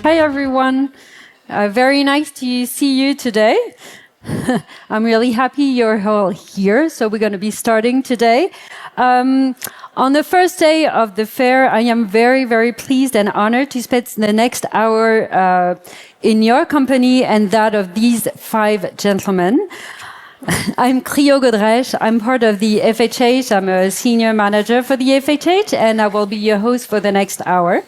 Hi, everyone. Very nice to see you today. I'm really happy you're all here. So we're going to be starting today. On the first day of the fair, I am very, very pleased and honored to spend the next hour in your company and that of these five gentlemen. I'm Clio Godrèche. I'm part of the FHH. I'm a senior manager for the FHH, and I will be your host for the next hour.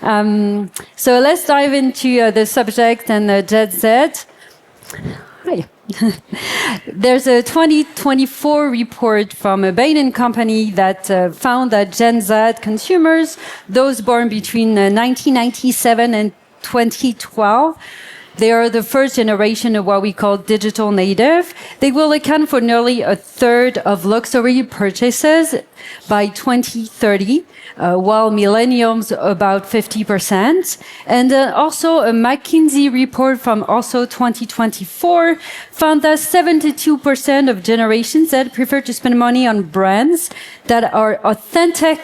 So let's dive into the subject and Gen Z. Hi. There's a 2024 report from a Bain & Company that found that Gen Z consumers, those born between 1997 and 2012, they are the first generation of what we call digital native. They will account for nearly a third of luxury purchases by 2030, while millennials about 50%. And also a McKinsey report from also 2024 found that 72% of Generation Z prefer to spend money on brands that are authentic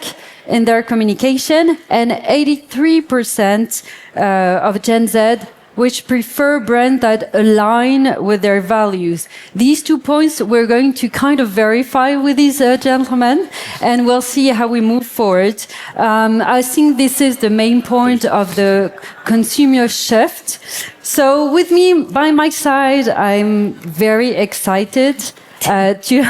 in their communication, and 83% of Gen Z which prefer brands that align with their values. These 2 points we're going to kind of verify with these gentlemen, and we'll see how we move forward. I think this is the main point of the consumer shift. So with me by my side, I'm very excited to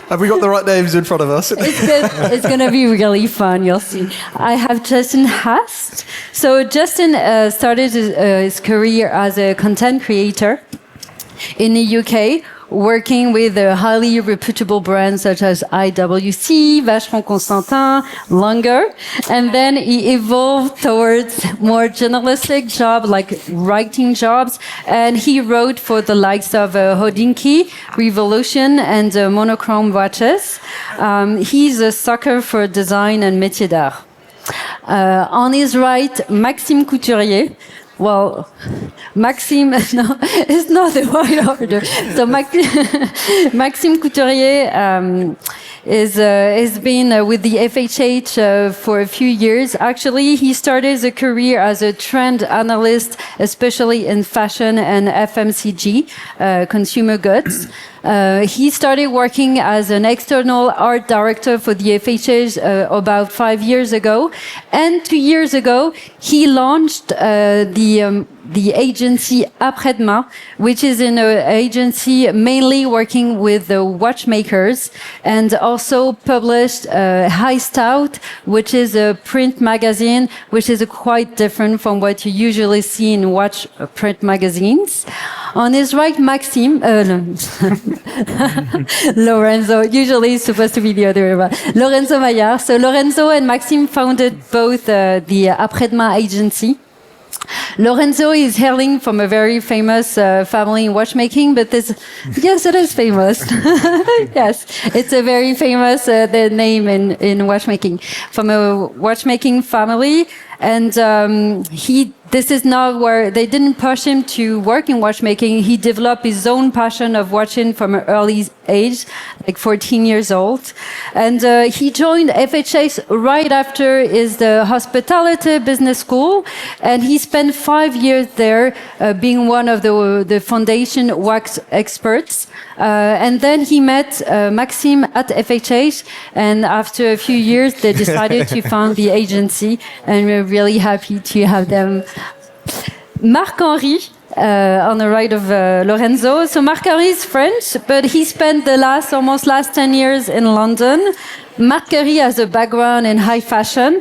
Have we got the right names in front of us? It's going to be really fun, you'll see. I have Justin Haast. So Justin started his career as a content creator in the UK, working with highly reputable brands such as IWC, Vacheron Constantin, Langer. And then he evolved towards more journalistic jobs, like writing jobs. And he wrote for the likes of Hodinkee, Revolution, and Monochrome watches. He's a sucker for design and métier d'art. On his right, Maxime Couturier. Well, Maxime, no, it's not the right order. So Maxime Couturier has been with the FHH for a few years. Actually, he started his career as a trend analyst, especially in fashion and FMCG, consumer goods. He started working as an external art director for the FHH about 5 years ago. And 2 years ago, he launched the agency Après-Demain, which is an agency mainly working with the watchmakers, and also published High Stout, which is a print magazine, which is quite different from what you usually see in watch print magazines. On his right, Maxime, Lorenzo, usually it's supposed to be the other way around. Lorenzo Maillard. So Lorenzo and Maxime founded both the Après-Demain agency. Lorenzo is hailing from a very famous family in watchmaking, but yes, it is famous. Yes, it's a very famous the name in watchmaking, from a watchmaking family. And this is not where they didn't push him to work in watchmaking. He developed his own passion of watching from an early age, like 14 years old. And he joined FHH right after his hospitality business school. And he spent 5 years there being one of the foundation wax experts. And then he met Maxime at FHH. And after a few years, they decided to found the agency. And we're really happy to have them. Marc-Henri, on the right of Lorenzo. So Marc-Henri is French, but he spent the last 10 years in London. Marc-Henri has a background in high fashion.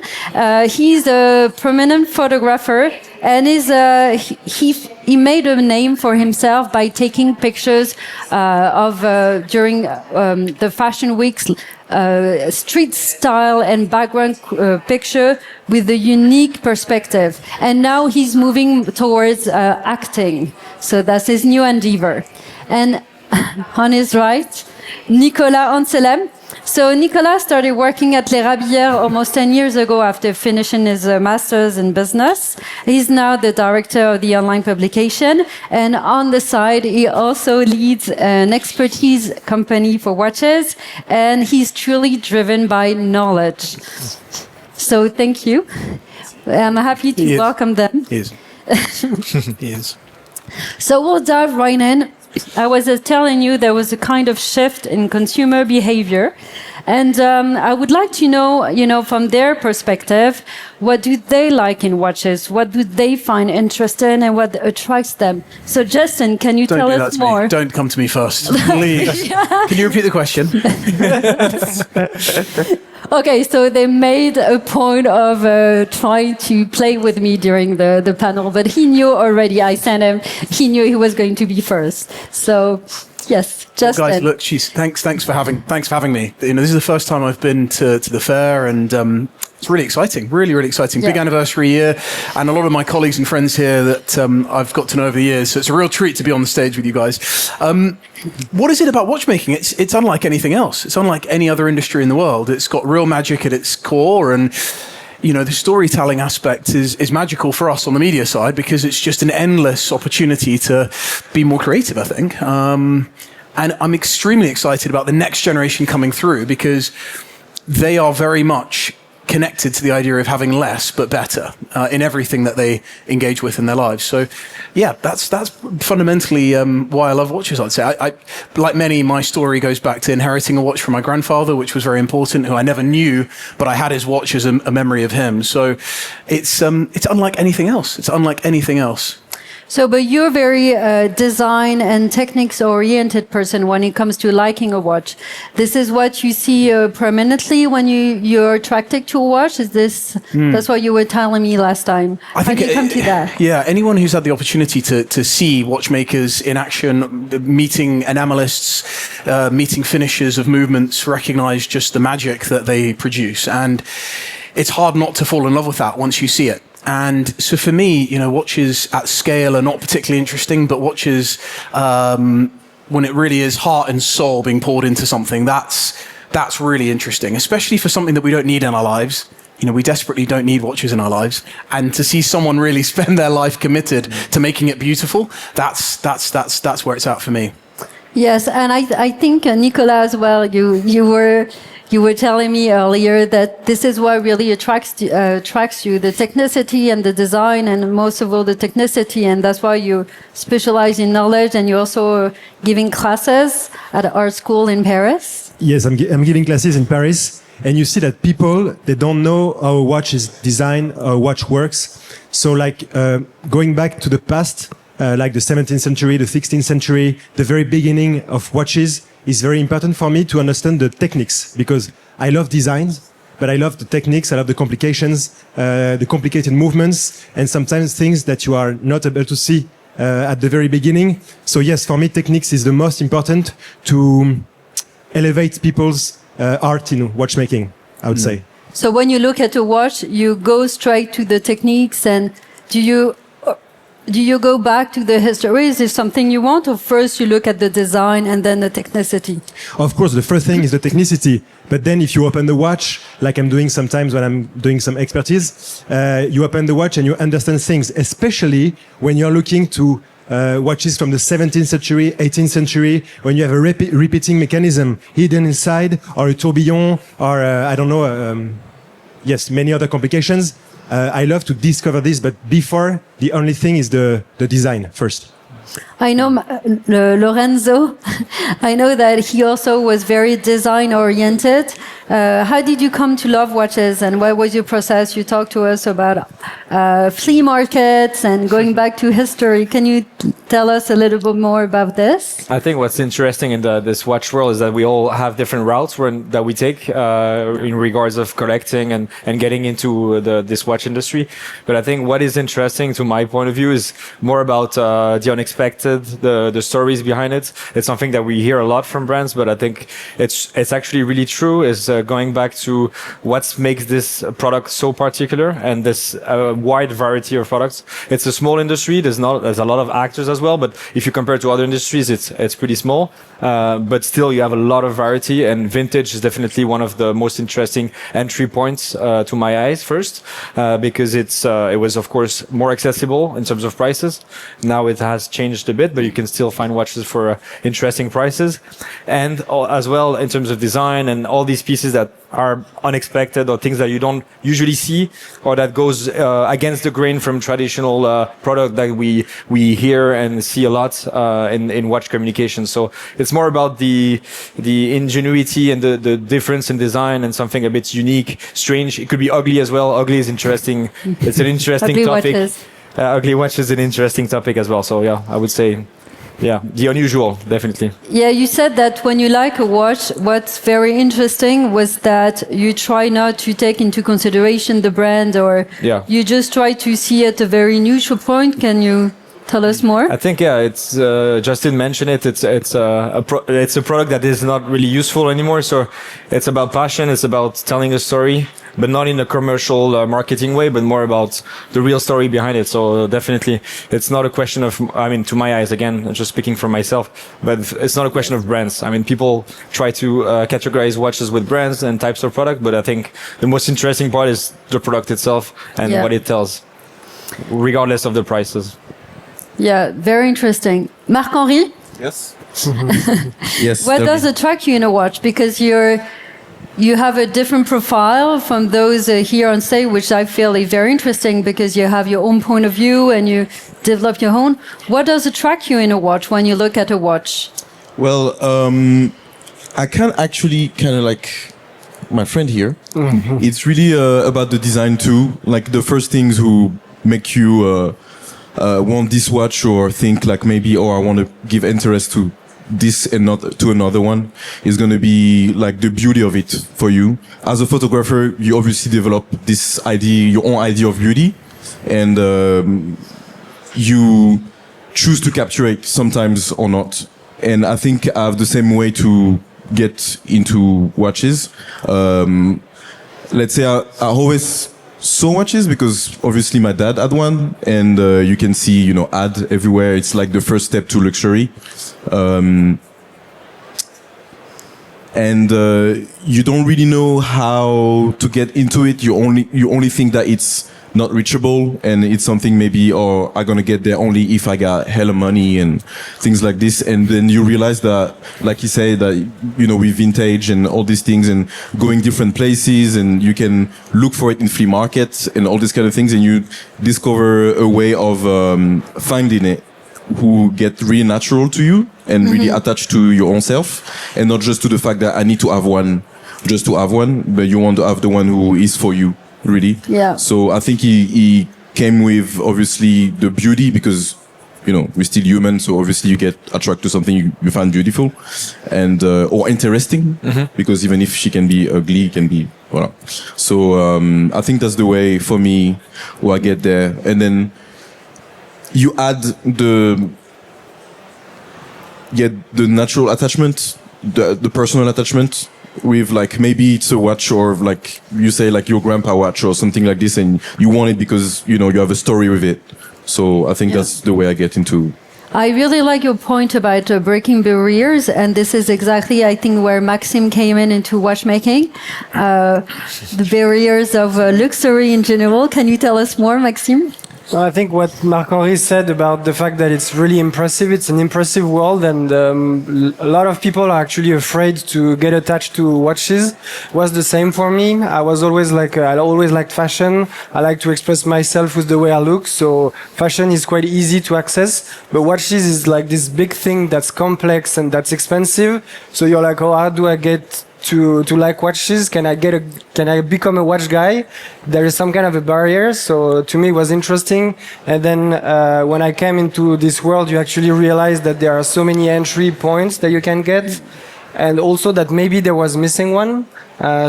He's a prominent photographer, and he made a name for himself by taking pictures of during the fashion weeks, street style and background picture with a unique perspective. And now he's moving towards acting. So that's his new endeavor. And on his right, Nicolas Anselem. So Nicolas started working at Les Rabillères almost 10 years ago after finishing his master's in business. He's now the director of the online publication. And on the side, he also leads an expertise company for watches. And he's truly driven by knowledge. So thank you. I'm happy to He is. welcome them. He is. He is. So we'll dive right in. I was telling you there was a kind of shift in consumer behavior. And I would like to know, from their perspective, what do they like in watches? What do they find interesting and what attracts them? So Justin, can you Don't tell do that us to more? me. Don't come to me first, please. Can you repeat the question? Okay, so they made a point of trying to play with me during the panel, but he knew already. I sent him. He knew he was going to be first. So, yes, Justin. Guys, look, thanks for having me. This is the first time I've been to the fair, and it's really exciting. Really exciting. Big Yeah. anniversary year, and a lot of my colleagues and friends here that I've got to know over the years. So it's a real treat to be on the stage with you guys. What is it about watchmaking? It's unlike anything else. It's unlike any other industry in the world. It's got real magic at its core, and the storytelling aspect is magical for us on the media side because it's just an endless opportunity to be more creative, I think. And I'm extremely excited about the next generation coming through because they are very much connected to the idea of having less but better in everything that they engage with in their lives. So, yeah, that's fundamentally why I love watches, I'd say. I like many, my story goes back to inheriting a watch from my grandfather, which was very important, who I never knew, but I had his watch as a memory of him. So it's unlike anything else. It's unlike anything else. So, but you're very design and techniques oriented person when it comes to liking a watch. This is what you see prominently when you're attracted to a watch. Is this that's what you were telling me last time? I think How do you come to that? Yeah, anyone who's had the opportunity to see watchmakers in action, meeting enamelists, meeting finishers of movements, recognize just the magic that they produce. And it's hard not to fall in love with that once you see it. And so for me, watches at scale are not particularly interesting, but watches when it really is heart and soul being poured into something, that's really interesting, especially for something that we don't need in our lives. We desperately don't need watches in our lives. And to see someone really spend their life committed to making it beautiful, that's where it's at for me. Yes, and I think Nicolas as well. You were telling me earlier that this is what really attracts you, the technicity and the design, and most of all the technicity, and that's why you specialize in knowledge, and you're also giving classes at our school in Paris. Yes, I'm giving classes in Paris, and you see that people, they don't know how a watch is designed, how a watch works. So going back to the past, like the 17th century, the 16th century, the very beginning of watches, is very important for me to understand the techniques because I love designs, but I love the techniques, I love the complications, the complicated movements, and sometimes things that you are not able to see at the very beginning. So yes, for me, techniques is the most important to elevate people's art in watchmaking, I would say. So when you look at a watch, you go straight to the techniques, and do you go back to the history? Is this something you want, or first you look at the design and then the technicity? Of course, the first thing is the technicity. But then if you open the watch, like I'm doing sometimes when I'm doing some expertise, you open the watch and you understand things, especially when you're looking to watches from the 17th century, 18th century, when you have a repeating mechanism hidden inside, or a tourbillon, or many other complications. I love to discover this, but before, the only thing is the design first. I know Lorenzo. I know that he also was very design oriented. How did you come to love watches, and what was your process? You talked to us about flea markets and going back to history. Can you tell us a little bit more about this? I think what's interesting in this watch world is that we all have different routes that we take in regards of collecting and getting into this watch industry. But I think what is interesting to my point of view is more about the unexpected, the stories behind it. It's something that we hear a lot from brands, but I think it's actually really true, is going back to what makes this product so particular and this wide variety of products. It's a small industry. There's a lot of actors as well, but if you compare to other industries, it's pretty small. But still, you have a lot of variety, and vintage is definitely one of the most interesting entry points to my eyes first, because it was of course more accessible in terms of prices. Now it has changed a bit, but you can still find watches for interesting prices, and as well in terms of design and all these pieces pieces that are unexpected or things that you don't usually see, or that goes against the grain from traditional product that we hear and see a lot in watch communication. So it's more about the ingenuity and the difference in design and something a bit unique, strange. It could be ugly as well. Ugly is interesting. It's an interesting Ugly topic. watches. Ugly watch is an interesting topic as well. So yeah, I would say, yeah, the unusual, definitely. Yeah, you said that when you like a watch, what's very interesting was that you try not to take into consideration the brand, or Yeah. you just try to see at a very neutral point. Can you tell us more? I think it's Justin mentioned it. It's a product that is not really useful anymore. So it's about passion. It's about telling a story, but not in a commercial marketing way, but more about the real story behind it. So definitely, it's not a question of. I mean, to my eyes, again, just speaking for myself, but it's not a question of brands. I mean, people try to categorize watches with brands and types of product, but I think the most interesting part is the product itself and Yeah. what it tells, regardless of the prices. Yeah, very interesting. Marc-Henri, Yes. Yes. what does attract you in a watch? Because you have a different profile from those here on stage, which I feel is very interesting because you have your own point of view and you develop your own. What does attract you in a watch when you look at a watch? Well, I can actually kind of like my friend here. It's really about the design too. Like the first things who make you want this watch or think like maybe, I want to give interest to this and not to another one, is going to be like the beauty of it for you. As a photographer, you obviously develop this idea, your own idea of beauty, and you choose to capture it sometimes or not. And I think I have the same way to get into watches. Let's say I always saw watches because obviously my dad had one, and you can see, ad everywhere. It's like the first step to luxury. And you don't really know how to get into it. You only think that it's not reachable, and it's something maybe, or I'm gonna get there only if I got hella money and things like this. And then you realize that, like you say, that with vintage and all these things and going different places, and you can look for it in flea markets and all these kind of things, and you discover a way of finding it who get really natural to you and really attached to your own self, and not just to the fact that I need to have one just to have one, but you want to have the one who is for you, really. Yeah. So I think he came with obviously the beauty, because we're still human, so obviously you get attracted to something you find beautiful and or interesting, because even if she can be ugly, it can be voilà. So I think that's the way for me where I get there, and then you add the natural attachment, the personal attachment with, like, maybe it's a watch, or like you say, like your grandpa watch or something like this, and you want it because you have a story with it. So I think that's the way I get into. I really like your point about breaking barriers, and this is exactly, I think, where Maxime came into watchmaking. The barriers of luxury in general. Can you tell us more, Maxime? Well, I think what Marc-Henri said about the fact that it's really impressive, it's an impressive world, and a lot of people are actually afraid to get attached to watches. It was the same for me. I was always I always liked fashion. I like to express myself with the way I look, so fashion is quite easy to access, but watches is like this big thing that's complex and that's expensive. So you're like, oh, how do I get to like watches? Can I become a watch guy? There is some kind of a barrier. So to me it was interesting. And then when I came into this world, you actually realize that there are so many entry points that you can get, and also that maybe there was missing one.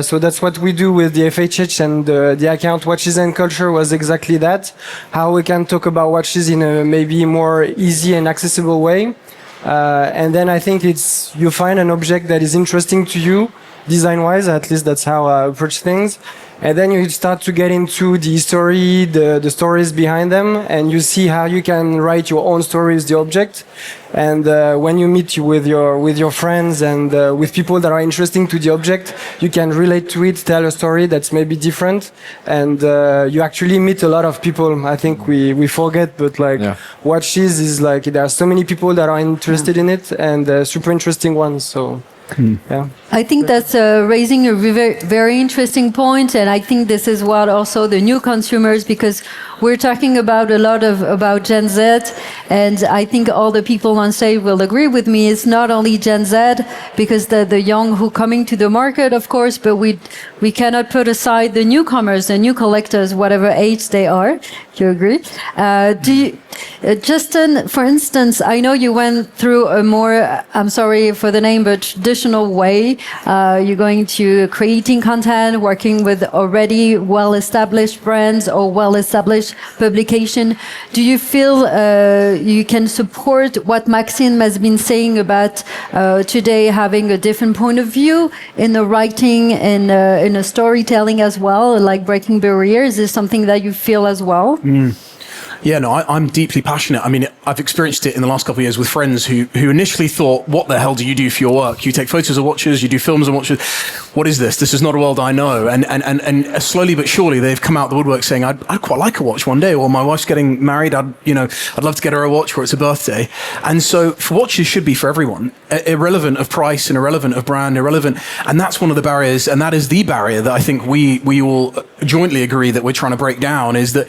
So that's what we do with the FHH and the account Watches and Culture, was exactly that. How we can talk about watches in a maybe more easy and accessible way. And then I think you find an object that is interesting to you, design-wise. At least that's how I approach things. And then you start to get into the history, the stories behind them, and you see how you can write your own story with the object. And when you meet with your friends and with people that are interesting to the object, you can relate to it, tell a story that's maybe different, and you actually meet a lot of people. I think we forget, but watches is like, there are so many people that are interested in it, and super interesting ones. So Yeah. I think that's raising a very interesting point, and I think this is what also the new consumers, because we're talking about a lot about Gen Z, and I think all the people on stage will agree with me. It's not only Gen Z, because the young who coming to the market, of course, but we cannot put aside the newcomers, the new collectors, whatever age they are. Do you agree? Justin, for instance, I know you went through a more, I'm sorry for the name, but traditional way. You're going to creating content, working with already well-established brands or well-established publication. Do you feel you can support what Maxime has been saying about today having a different point of view in the writing and in a storytelling as well, like breaking barriers? Is something that you feel as well? Yeah, no, I'm deeply passionate. I mean, I've experienced it in the last couple of years with friends who initially thought, what the hell do you do for your work? You take photos of watches, you do films on watches. What is this? This is not a world I know. And slowly but surely they've come out the woodwork saying, I'd quite like a watch one day, or my wife's getting married. I'd love to get her a watch for it's a birthday. And so watches should be for everyone, irrelevant of price and irrelevant of brand, irrelevant. And that's one of the barriers. And that is the barrier that I think we all jointly agree that we're trying to break down, is that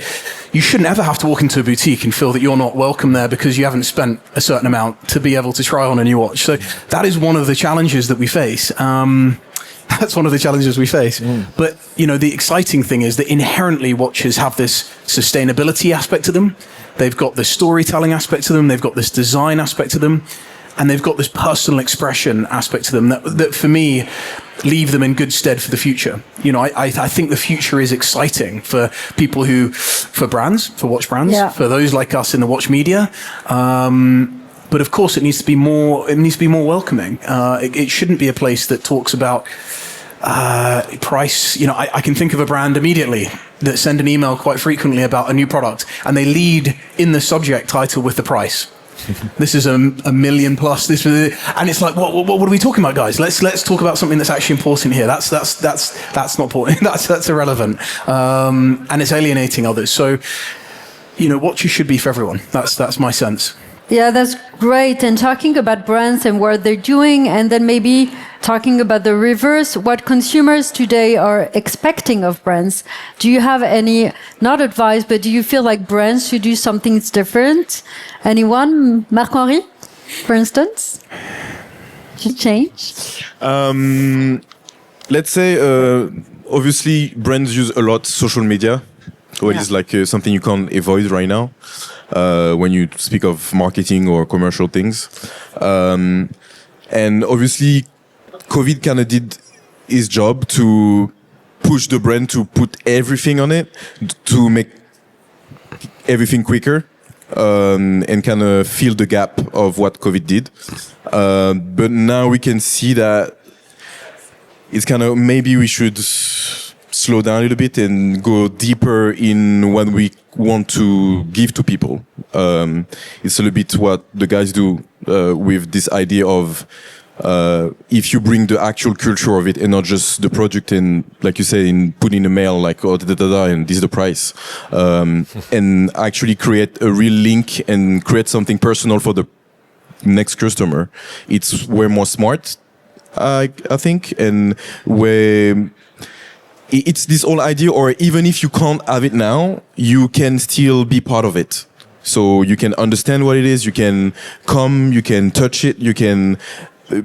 you shouldn't ever have to walk into a boutique and feel that you're not welcome there because you haven't spent a certain amount to be able to try on a new watch. So that is one of the challenges that we face. That's one of the challenges we face. But, the exciting thing is that inherently watches have this sustainability aspect to them. They've got this storytelling aspect to them. They've got this design aspect to them. And they've got this personal expression aspect to them that for me, leave them in good stead for the future. I think the future is exciting for people for brands, for watch brands, for those like us in the watch media. But of course, it needs to be more. It needs to be more welcoming. It shouldn't be a place that talks about price. I can think of a brand immediately that send an email quite frequently about a new product, and they lead in the subject title with the price. This is a million plus. And it's like, what are we talking about, guys? Let's talk about something that's actually important here. That's not important. that's irrelevant, and it's alienating others. So, watches should be for everyone. That's my sense. Yeah, that's great. And talking about brands and what they're doing, and then maybe talking about the reverse, what consumers today are expecting of brands. Do you have any, not advice, but do you feel like brands should do something different? Anyone? Marc-Henri, for instance? Should change? Let's say, obviously, brands use a lot social media. So it is like something you can't avoid right now when you speak of marketing or commercial things. And obviously, COVID kind of did his job to push the brand to put everything on it, to make everything quicker, and kind of fill the gap of what COVID did. But now we can see that it's kind of, maybe we should slow down a little bit and go deeper in what we want to give to people. It's a little bit what the guys do with this idea of if you bring the actual culture of it and not just the product and, like you say, in putting a mail like, oh, and this is the price, and actually create a real link and create something personal for the next customer, it's way more smart, I think, and where it's this whole idea, or even if you can't have it now, you can still be part of it. So you can understand what it is, you can come, you can touch it, you can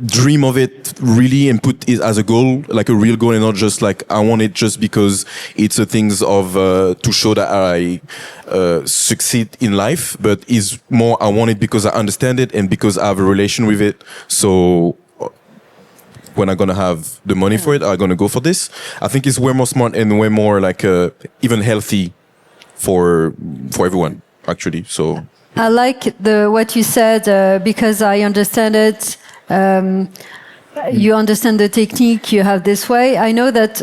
dream of it really and put it as a goal, like a real goal, and not just like, I want it just because it's a things of, to show that I succeed in life, but is more, I want it because I understand it and because I have a relation with it. So when I'm gonna have the money for it, I'm gonna go for this. I think it's way more smart and way more like even healthy for everyone, actually. So I like what you said because I understand it. You understand the technique you have this way. I know that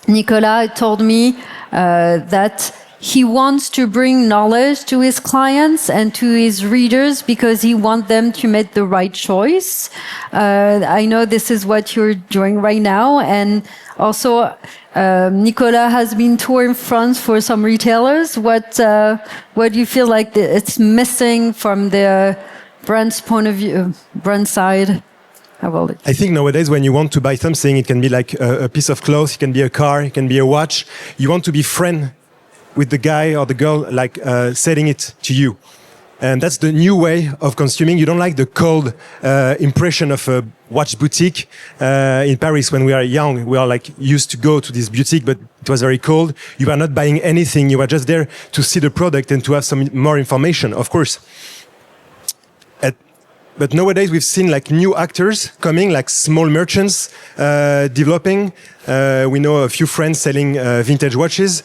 Nicolas told me that he wants to bring knowledge to his clients and to his readers because he wants them to make the right choice. I know this is what you're doing right now. And also, Nicolas has been touring France for some retailers. What do you feel like it's missing from the brand's point of view, brand side? will. I think nowadays when you want to buy something, it can be like a piece of clothes, it can be a car, it can be a watch. You want to be friend with the guy or the girl, like selling it to you. And that's the new way of consuming. You don't like the cold impression of a watch boutique. In Paris, when we are young, we are like used to go to this boutique, but it was very cold. You are not buying anything. You are just there to see the product and to have some more information, of course. But nowadays we've seen like new actors coming, like small merchants developing. We know a few friends selling vintage watches.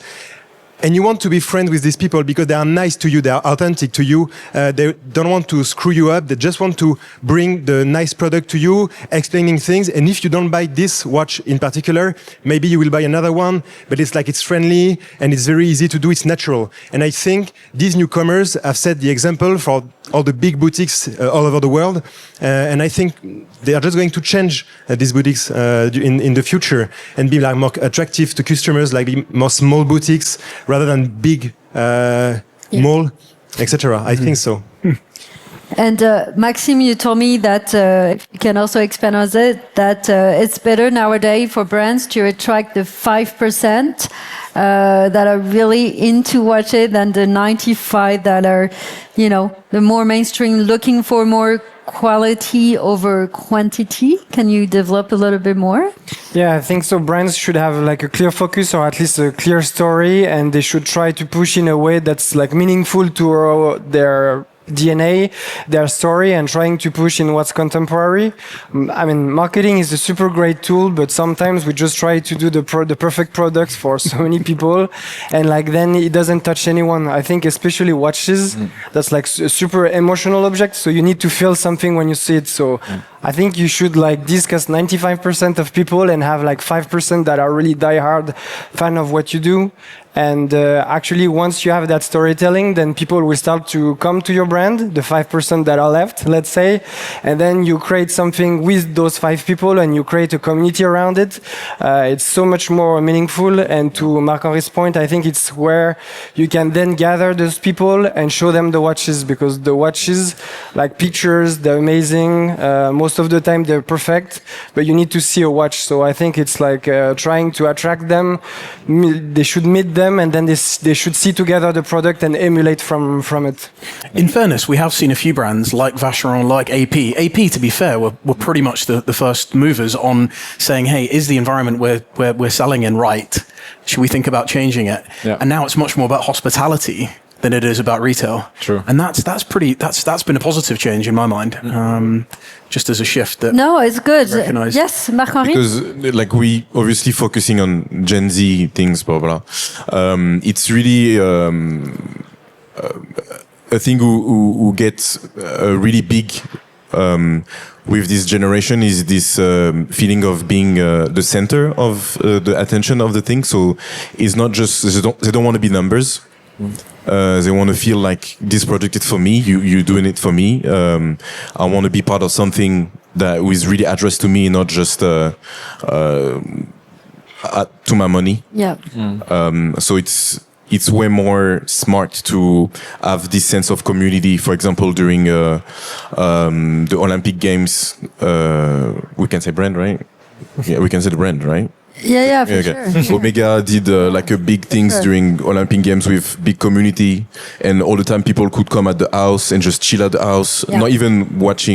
And you want to be friends with these people because they are nice to you, they are authentic to you. They don't want to screw you up. They just want to bring the nice product to you, explaining things. And if you don't buy this watch in particular, maybe you will buy another one. But it's like it's friendly and it's very easy to do. It's natural. And I think these newcomers have set the example for all the big boutiques all over the world. And I think they are just going to change these boutiques in the future and be like more attractive to customers, like be more small boutiques rather than big mall, etc. I think so. And Maxime, you told me that you can also expand on it, that it's better nowadays for brands to attract the 5% that are really into watches than the 95 that are, you know, the more mainstream, looking for more quality over quantity. Can you develop a little bit more? Yeah, I think so. Brands should have like a clear focus or at least a clear story, and they should try to push in a way that's like meaningful to their DNA, their story, and trying to push in what's contemporary. I mean, marketing is a super great tool, but sometimes we just try to do the perfect products for so many people, and like then it doesn't touch anyone. I think especially watches, that's like a super emotional object, so you need to feel something when you see it. So I think you should like discuss 95% of people and have like 5% that are really diehard fan of what you do. And actually, once you have that storytelling, then people will start to come to your brand, the 5% that are left, let's say. And then you create something with those 5 people and you create a community around it. It's so much more meaningful. And to Marc-Henri's point, I think it's where you can then gather those people and show them the watches, because the watches, like pictures, they're amazing. Most of the time, they're perfect, but you need to see a watch. So I think it's like trying to attract them. They should meet them, and then they should see together the product and emulate from it. In fairness, we have seen a few brands like Vacheron, like AP. AP, to be fair, were pretty much the first movers on saying, hey, is the environment we're selling in right? Should we think about changing it? Yeah. And now it's much more about hospitality than it is about retail. True. And that's been a positive change in my mind. Just as a shift that No, it's good. Recognize. Yes, Marc-Henri? Because like we obviously focusing on Gen Z things, blah blah. It's really a thing who gets really big with this generation is this feeling of being the center of the attention of the thing. So it's not just they don't want to be numbers. They want to feel like this project is for me. You doing it for me. I want to be part of something that is really addressed to me, not just to my money. Yeah. So it's way more smart to have this sense of community. For example, during the Olympic Games, we can say brand, right? Yeah, we can say the brand, right? Yeah, for sure. Omega did like a big things during Olympic Games with big community, and all the time people could come at the house and just chill at the house, not even watch,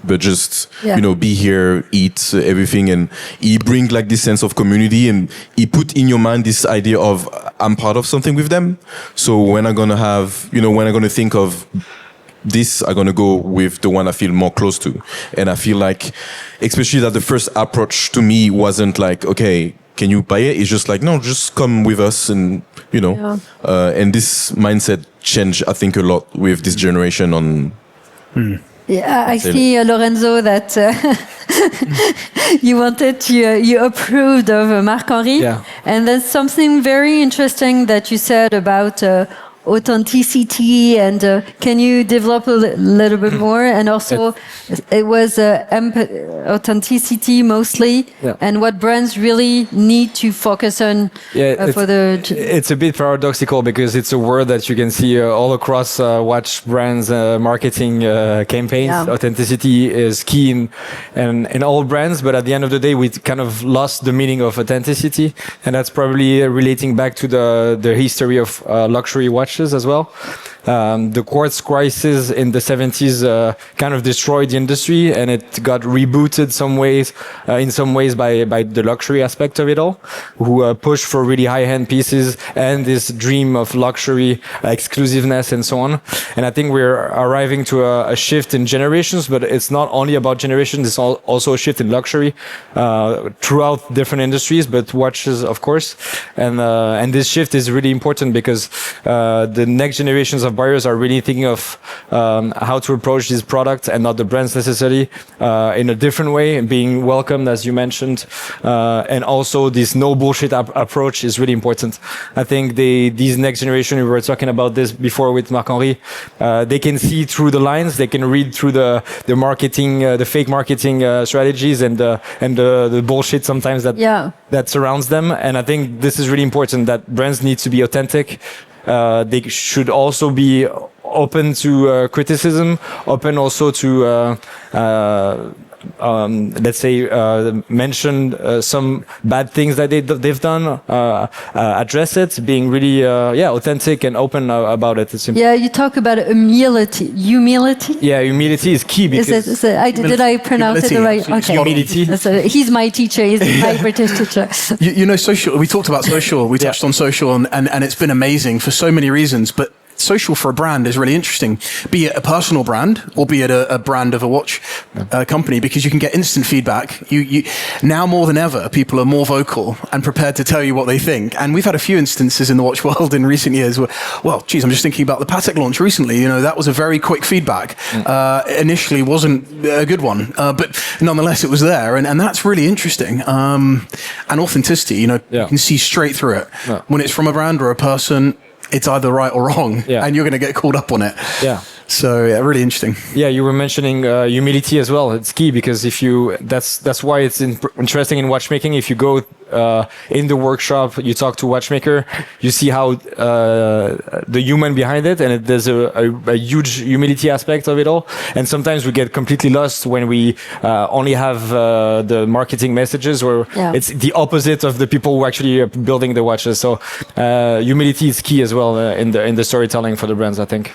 but just be here, eat everything, and he bring like this sense of community, and he put in your mind this idea of I'm part of something with them. So when I'm gonna think of this, I'm gonna go with the one I feel more close to. And I feel like, especially that the first approach to me wasn't like, okay, can you buy it? It's just like, no, just come with us, and and this mindset changed, I think, a lot with this generation on. Yeah, I see, Lorenzo, that you approved of Marc-Henri. Yeah. And there's something very interesting that you said about authenticity, and can you develop a little bit more? And also, it was authenticity mostly, Yeah. and what brands really need to focus on for the. It's a bit paradoxical because it's a word that you can see all across watch brands marketing campaigns. Yeah. Authenticity is key in all brands, but at the end of the day, we kind of lost the meaning of authenticity, and that's probably relating back to the history of luxury watches as well. The quartz crisis in the 70s kind of destroyed the industry, and it got rebooted in some ways by the luxury aspect of it all, who pushed for really high-end pieces and this dream of luxury, exclusiveness, and so on. And I think we're arriving to a shift in generations, but it's not only about generations; it's also a shift in luxury throughout different industries, but watches, of course. And this shift is really important because the next generations of buyers are really thinking of how to approach these products and not the brands necessarily in a different way, being welcomed, as you mentioned, and also this no bullshit approach is really important. I think these next generation, we were talking about this before with Marc-Henri, they can see through the lines, they can read through the marketing, the fake marketing strategies and the bullshit sometimes that surrounds them. And I think this is really important, that brands need to be authentic. They should also be open to criticism, open also to let's say mention some bad things that they've done, address it, being really authentic and open about it. It's Yeah, you talk about humility. Yeah, humility is key because did I pronounce it right? Okay. Humility. He's my teacher. He's my British teacher. You know, social. We talked about social. We touched on social, and it's been amazing for so many reasons. But social for a brand is really interesting, be it a personal brand or be it a brand of a watch company, because you can get instant feedback. You now more than ever, people are more vocal and prepared to tell you what they think. And we've had a few instances in the watch world in recent years where, well, geez, I'm just thinking about the Patek launch recently. You know, that was a very quick feedback. Initially wasn't a good one, but nonetheless it was there, and that's really interesting. And authenticity, you know, you can see straight through it. When it's from a brand or a person, it's either right or wrong, and you're going to get called up on it. Yeah. So really interesting. Yeah, you were mentioning humility as well. It's key because that's why it's interesting in watchmaking. If you go in the workshop, you talk to watchmaker, you see how the human behind it, and there's a huge humility aspect of it all. And sometimes we get completely lost when we only have the marketing messages, or it's the opposite of the people who actually are building the watches. So humility is key as well in the storytelling for the brands, I think.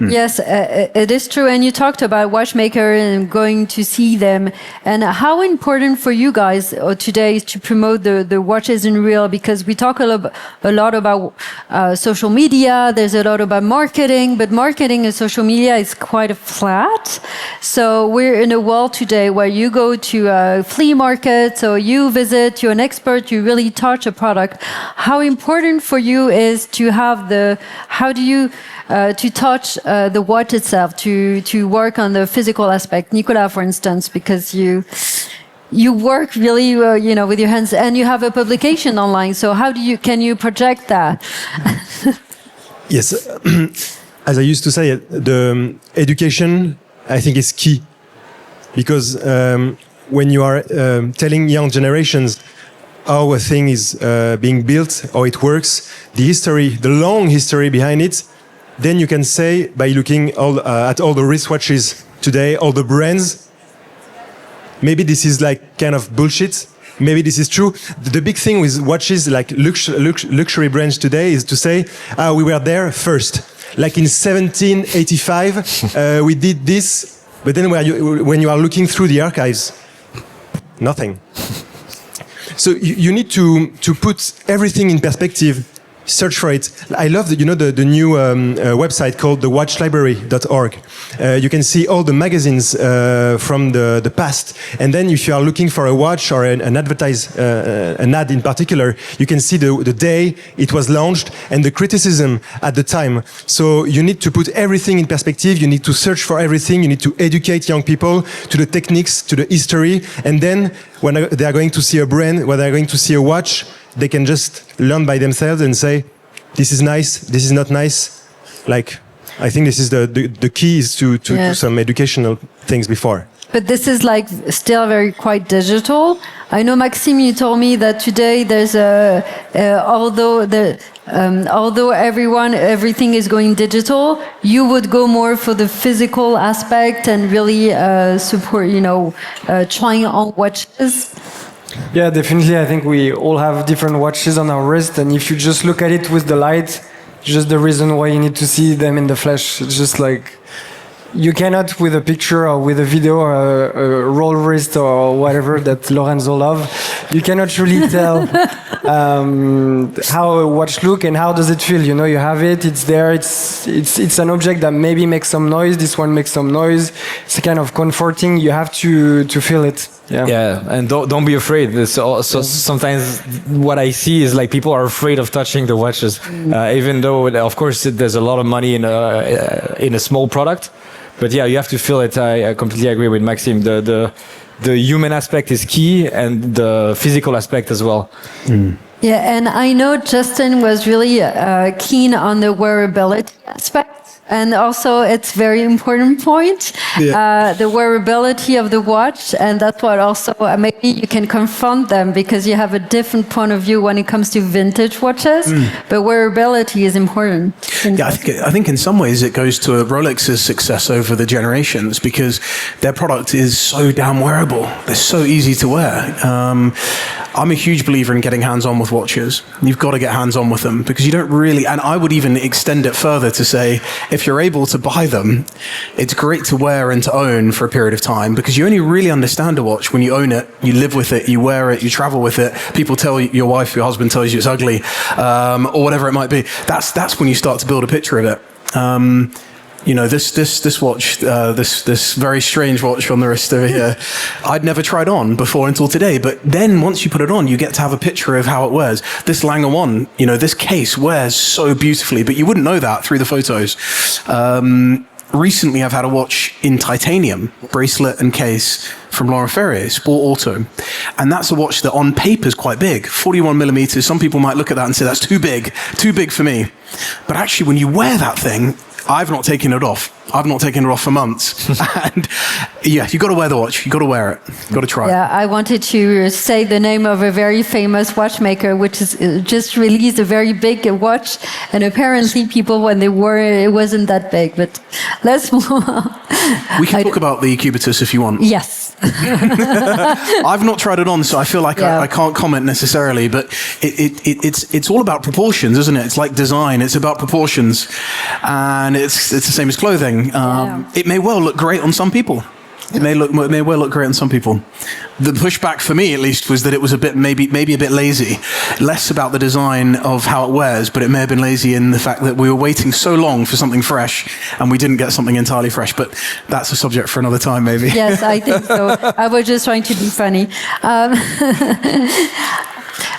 Yes, it is true. And you talked about watchmaker and going to see them, and how important for you guys today is to promote the watches in real, because we talk a lot about social media. There's a lot about marketing, but marketing and social media is quite flat. So we're in a world today where you go to a flea market, so you visit, you're an expert, you really touch a product. How important for you is to have to touch the watch itself, to work on the physical aspect. Nicolas, for instance, because you work really, with your hands, and you have a publication online. So can you project that? Yes, as I used to say, the education, I think, is key, because when you are telling young generations how a thing is being built, how it works, the long history behind it, then you can say, by looking at all the wristwatches today, all the brands, maybe this is like kind of bullshit. Maybe this is true. The big thing with watches, like luxury brands today, is to say, we were there first. Like in 1785, we did this, but then when you are looking through the archives, nothing. So you need to put everything in perspective. Search for it. I love the new website called thewatchlibrary.org. You can see all the magazines from the past, and then if you are looking for a watch or an ad in particular, you can see the day it was launched and the criticism at the time. So you need to put everything in perspective. You need to search for everything. You need to educate young people to the techniques, to the history, and then when they are going to see a brand, when they are going to see a watch, they can just learn by themselves and say, this is nice, this is not nice, like, I think this is the key is to do some educational things before. But this is like still very quite digital. I know, Maxime, you told me that today there's although everything is going digital, you would go more for the physical aspect and really support, trying on watches. Yeah, definitely. I think we all have different watches on our wrist, and if you just look at it with the light, just the reason why you need to see them in the flesh. It's just like you cannot, with a picture or with a video or a roll wrist or whatever that Lorenzo love, you cannot really tell how a watch look and how does it feel. You have it, it's there, it's an object that maybe makes some noise. This one makes some noise. It's kind of comforting. You have to feel it. Yeah, and don't be afraid. Sometimes what I see is like people are afraid of touching the watches, even though of course there's a lot of money in a small product. But yeah, you have to feel it. I completely agree with Maxime. The human aspect is key, and the physical aspect as well. Yeah, and I know Justin was really keen on the wearability aspect. And also, it's very important point, the wearability of the watch, and that's what also maybe you can confront them because you have a different point of view when it comes to vintage watches. But wearability is important. Yeah, I think in some ways it goes to Rolex's success over the generations because their product is so damn wearable. They're so easy to wear. I'm a huge believer in getting hands-on with watches. You've got to get hands-on with them because you don't really, and I would even extend it further to say, if you're able to buy them, it's great to wear and to own for a period of time because you only really understand a watch when you own it, you live with it, you wear it, you travel with it. People tell you, your wife, your husband tells you it's ugly, or whatever it might be. That's when you start to build a picture of it. This watch, this very strange watch on the wrist over here, I'd never tried on before until today. But then once you put it on, you get to have a picture of how it wears. This Lange 1, this case wears so beautifully, but you wouldn't know that through the photos. Recently, I've had a watch in titanium, bracelet and case from Laurent Ferrier, Sport Auto. And that's a watch that on paper is quite big, 41 millimeters. Some people might look at that and say, that's too big for me. But actually, when you wear that thing, I've not taken it off. I've not taken it off for months. And yeah, you got to wear the watch. You got to wear it. You got to try it. Yeah, I wanted to say the name of a very famous watchmaker, which is just released a very big watch. And apparently people, when they wore it, it wasn't that big. But let's move on. We can talk about the Cubitus if you want. Yes. I've not tried it on, so I feel like I can't comment necessarily, but it's all about proportions, isn't it? It's like design. It's about proportions. And it's the same as clothing. It may well look great on some people. It may well look great on some people. The pushback for me, at least, was that it was maybe a bit lazy. Less about the design of how it wears, but it may have been lazy in the fact that we were waiting so long for something fresh, and we didn't get something entirely fresh. But that's a subject for another time, maybe. Yes, I think so. I was just trying to be funny.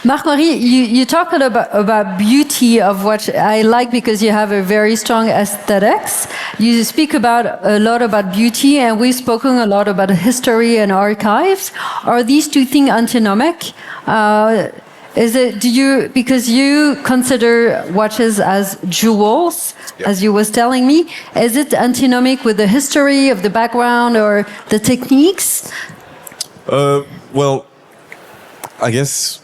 Marc-Marie, you talked about beauty of what I like because you have a very strong aesthetics. You speak a lot about beauty, and we've spoken a lot about history and archives. Are these two things antinomic? Because you consider watches as jewels, as you was telling me, is it antinomic with the history of the background or the techniques? Well, I guess.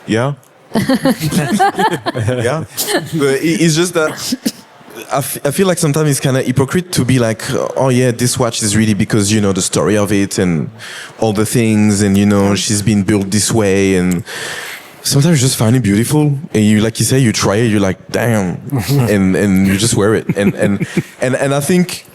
Yeah. Yeah. But it's just that I feel like sometimes it's kind of hypocrite to be like, oh yeah, this watch is really because, the story of it and all the things and, she's been built this way. And sometimes you just find it beautiful. And you, like you say, you try it, you're like, damn. and you just wear it. And I think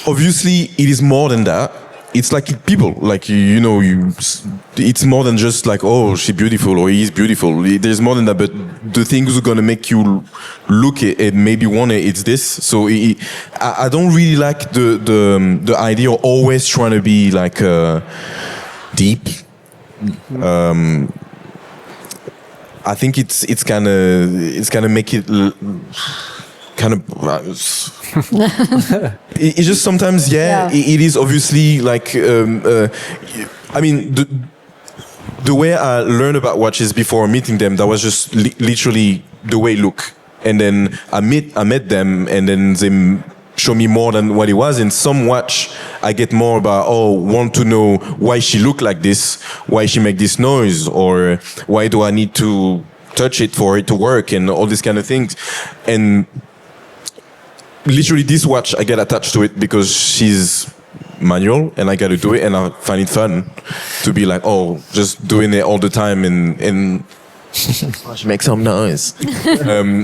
obviously it is more than that. It's like people, like, it's more than just like, oh, she's beautiful or he's beautiful. There's more than that, but the things are going to make you look at it and maybe want it, it's this. So I don't really like the idea of always trying to be like deep. I think it's kind of make it kind of it's just sometimes it is obviously like I mean the way I learned about watches before meeting them, that was just literally the way it look, and then I met them, and then they show me more than what it was. In some watch, I get more about, want to know why she look like this, why she make this noise, or why do I need to touch it for it to work, and all these kind of things. And literally this watch, I get attached to it because she's manual and I got to do it, and I find it fun to be like, just doing it all the time and make some noise.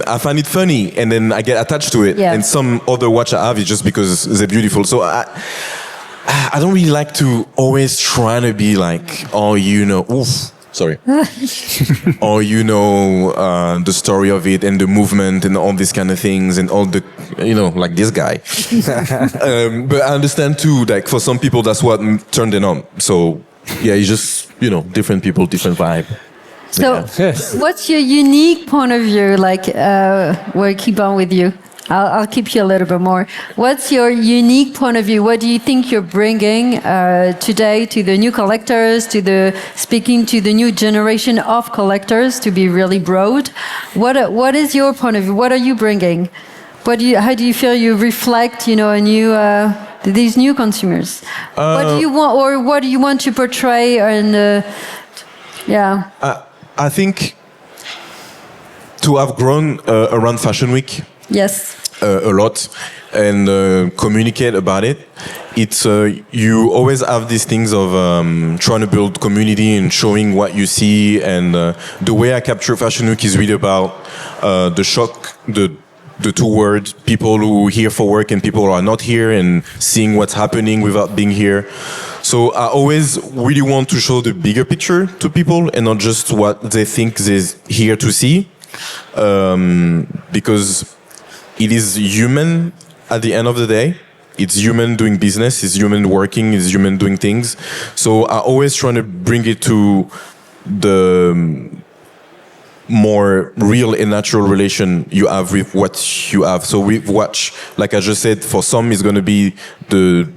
I find it funny, and then I get attached to it. Yeah. And some other watch I have is just because they're beautiful. So I don't really like to always try to be like, sorry. The story of it and the movement and all these kind of things and all the, like this guy. But I understand too, like for some people, that's what turned it on. So yeah, it's just, different people, different vibe. So, what's your unique point of view? Like, we'll keep on with you. I'll keep you a little bit more. What's your unique point of view? What do you think you're bringing today to the new collectors, speaking to the new generation of collectors, to be really broad? What is your point of view? What are you bringing? How do you feel you reflect, these new consumers? What do you want, or what do you want to portray? And I think to have grown around Fashion Week. Yes. A lot and communicate about it. It's you always have these things of trying to build community and showing what you see, and the way I capture Fashion Week is really about the shock, the two words, people who are here for work and people who are not here, and seeing what's happening without being here. So I always really want to show the bigger picture to people and not just what they think they're here to see, because it is human at the end of the day. It's human doing business, it's human working, it's human doing things. So I always try to bring it to the more real and natural relation you have with what you have. So with watch, like I just said, for some it's going to be the